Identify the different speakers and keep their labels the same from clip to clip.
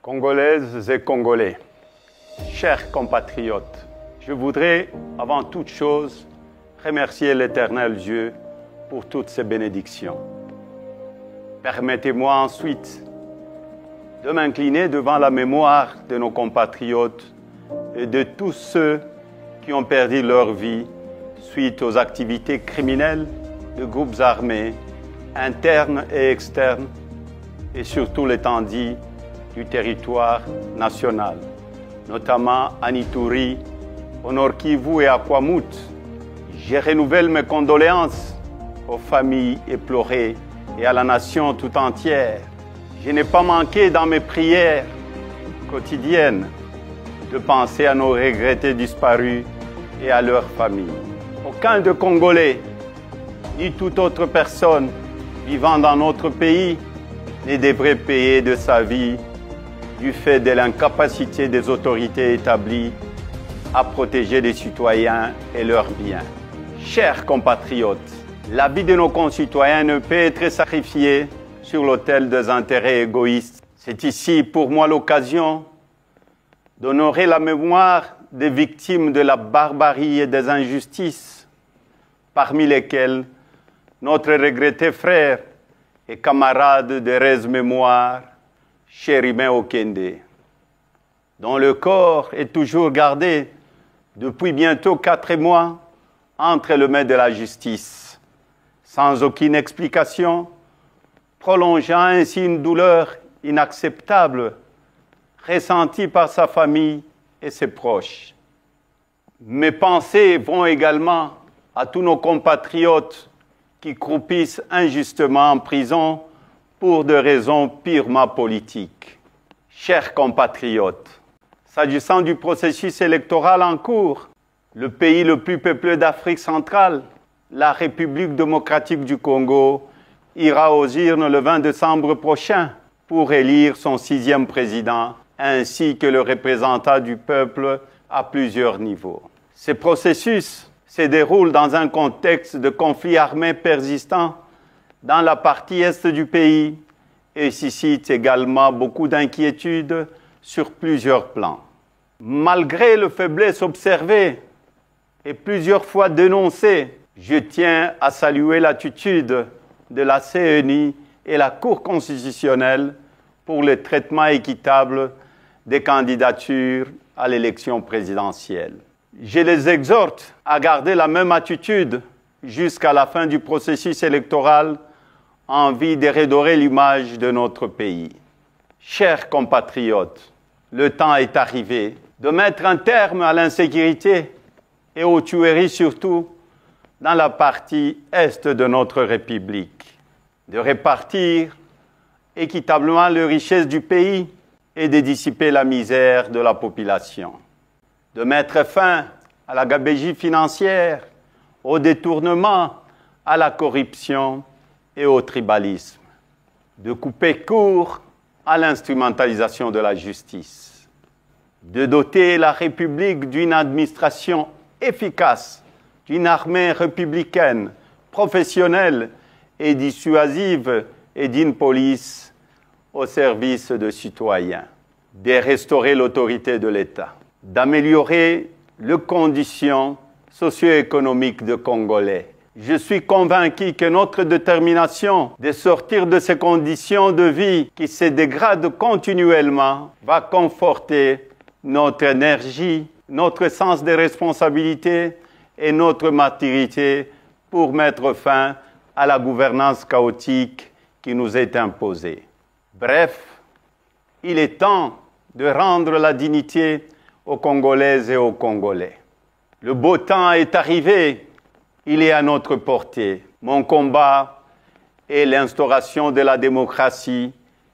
Speaker 1: Congolaises et Congolais, chers compatriotes, je voudrais, avant toute chose, remercier l'Éternel Dieu pour toutes ses bénédictions. Permettez-moi ensuite de m'incliner devant la mémoire de nos compatriotes et de tous ceux qui ont perdu leur vie suite aux activités criminelles de groupes armés, internes et externes, et surtout l'étendue du territoire national, notamment à Ituri, au Nord Kivu et à Kwamut. Je renouvelle mes condoléances aux familles éplorées et à la nation tout entière. Je n'ai pas manqué dans mes prières quotidiennes de penser à nos regrettés disparus et à leurs familles. Aucun de Congolais, ni toute autre personne vivant dans notre pays ne devrait payer de sa vie du fait de l'incapacité des autorités établies à protéger les citoyens et leurs biens. Chers compatriotes, la vie de nos concitoyens ne peut être sacrifiée sur l'autel des intérêts égoïstes. C'est ici pour moi l'occasion d'honorer la mémoire des victimes de la barbarie et des injustices, parmi lesquelles notre regretté frère et camarade de Rez Mémoire, Chérimain Okende, dont le corps est toujours gardé depuis bientôt 4 mois entre les mains de la justice, sans aucune explication, prolongeant ainsi une douleur inacceptable ressentie par sa famille et ses proches. Mes pensées vont également à tous nos compatriotes qui croupissent injustement en prison pour des raisons purement politiques. Chers compatriotes, s'agissant du processus électoral en cours, le pays le plus peuplé d'Afrique centrale, la République démocratique du Congo, ira aux urnes le 20 décembre prochain pour élire son 6e président, ainsi que le représentant du peuple à plusieurs niveaux. Ce processus se déroule dans un contexte de conflit armé persistant dans la partie est du pays et suscite également beaucoup d'inquiétudes sur plusieurs plans. Malgré les faiblesses observées et plusieurs fois dénoncées, je tiens à saluer l'attitude de la CENI et la Cour constitutionnelle pour le traitement équitable des candidatures à l'élection présidentielle. Je les exhorte à garder la même attitude jusqu'à la fin du processus électoral en vue de redorer l'image de notre pays. Chers compatriotes, le temps est arrivé de mettre un terme à l'insécurité et aux tueries surtout dans la partie est de notre République, de répartir équitablement les richesses du pays et de dissiper la misère de la population, de mettre fin à la gabegie financière, au détournement, à la corruption et au tribalisme, de couper court à l'instrumentalisation de la justice, de doter la République d'une administration efficace, d'une armée républicaine, professionnelle et dissuasive et d'une police au service des citoyens, de restaurer l'autorité de l'État, d'améliorer les conditions socio-économiques des Congolais. Je suis convaincu que notre détermination de sortir de ces conditions de vie qui se dégradent continuellement va conforter notre énergie, notre sens de responsabilité et notre maturité pour mettre fin à la gouvernance chaotique qui nous est imposée. Bref, il est temps de rendre la dignité aux Congolaises et aux Congolais. Le beau temps est arrivé. Il est à notre portée. Mon combat est l'instauration de la démocratie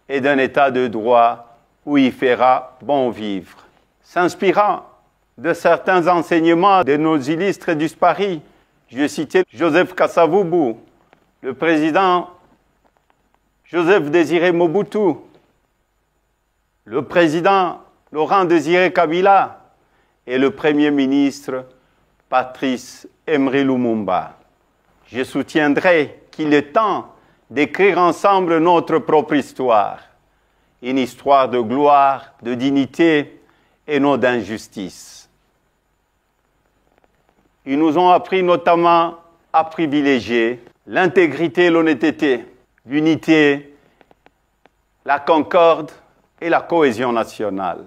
Speaker 1: et d'un état de droit où il fera bon vivre. S'inspirant de certains enseignements de nos illustres disparus, je citais Joseph Kasavubu, le président Joseph Désiré Mobutu, le président Laurent Désiré Kabila et le premier ministre Patrice Emery Lumumba. Je soutiendrai qu'il est temps d'écrire ensemble notre propre histoire, une histoire de gloire, de dignité et non d'injustice. Ils nous ont appris notamment à privilégier l'intégrité et l'honnêteté, l'unité, la concorde et la cohésion nationale,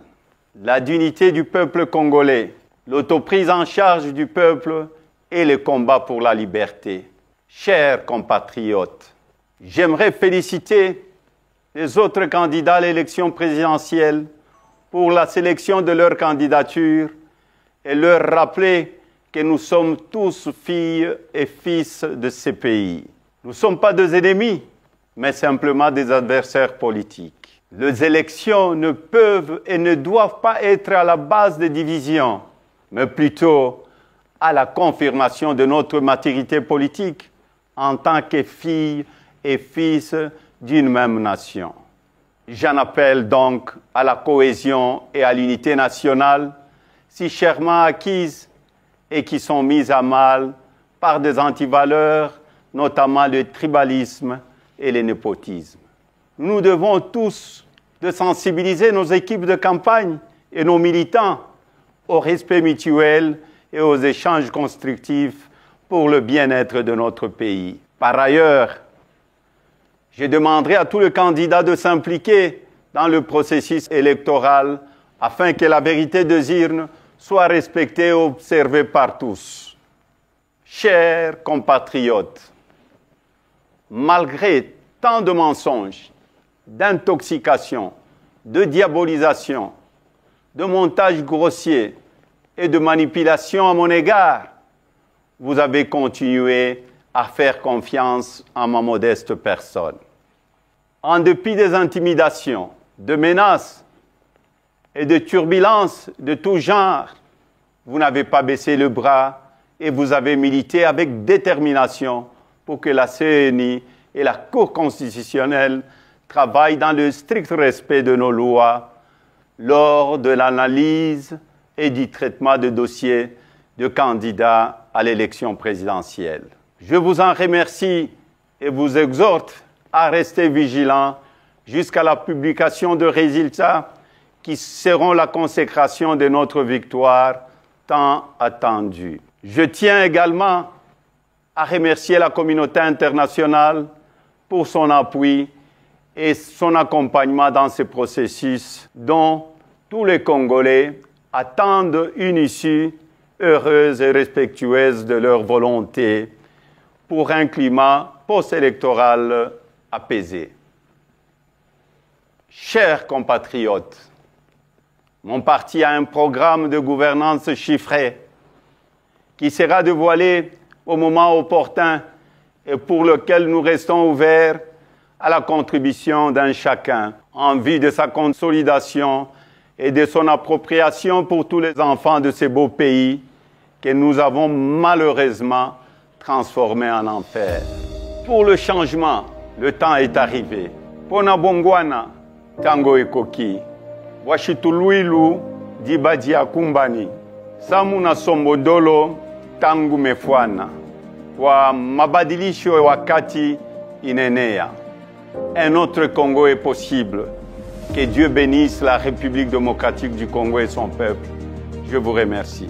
Speaker 1: la dignité du peuple congolais, l'autoprise en charge du peuple et le combat pour la liberté. Chers compatriotes, j'aimerais féliciter les autres candidats à l'élection présidentielle pour la sélection de leur candidature et leur rappeler que nous sommes tous filles et fils de ces pays. Nous ne sommes pas des ennemis, mais simplement des adversaires politiques. Les élections ne peuvent et ne doivent pas être à la base des divisions, mais plutôt à la confirmation de notre maturité politique en tant que filles et fils d'une même nation. J'en appelle donc à la cohésion et à l'unité nationale, si chèrement acquises et qui sont mises à mal par des antivaleurs, notamment le tribalisme et le népotisme. Nous devons tous de sensibiliser nos équipes de campagne et nos militants au respect mutuel et aux échanges constructifs pour le bien-être de notre pays. Par ailleurs, je demanderai à tous les candidats de s'impliquer dans le processus électoral afin que la vérité des urnes soit respectée et observée par tous. Chers compatriotes, malgré tant de mensonges, d'intoxication, de diabolisation, de montages grossiers et de manipulation à mon égard, vous avez continué à faire confiance en ma modeste personne. En dépit des intimidations, de menaces et de turbulences de tout genre, vous n'avez pas baissé le bras et vous avez milité avec détermination pour que la CENI et la Cour constitutionnelle travaillent dans le strict respect de nos lois lors de l'analyse et du traitement de dossiers de candidats à l'élection présidentielle. Je vous en remercie et vous exhorte à rester vigilants jusqu'à la publication de résultats qui seront la consécration de notre victoire tant attendue. Je tiens également à remercier la communauté internationale pour son appui et son accompagnement dans ce processus dont tous les Congolais attendent une issue heureuse et respectueuse de leur volonté pour un climat post-électoral apaisé. Chers compatriotes, mon parti a un programme de gouvernance chiffré qui sera dévoilé au moment opportun et pour lequel nous restons ouverts à la contribution d'un chacun en vue de sa consolidation et de son appropriation pour tous les enfants de ces beaux pays que nous avons malheureusement transformés en enfer. Pour le changement, le temps est arrivé. Pona bongwana, tango ekoki. Washituluilu, dibadi akumbani. Samuna sombodolo, tangu mefwana. Kwa mabadilisho ya wakati inenea. Un autre Congo est possible. Que Dieu bénisse la République démocratique du Congo et son peuple. Je vous remercie.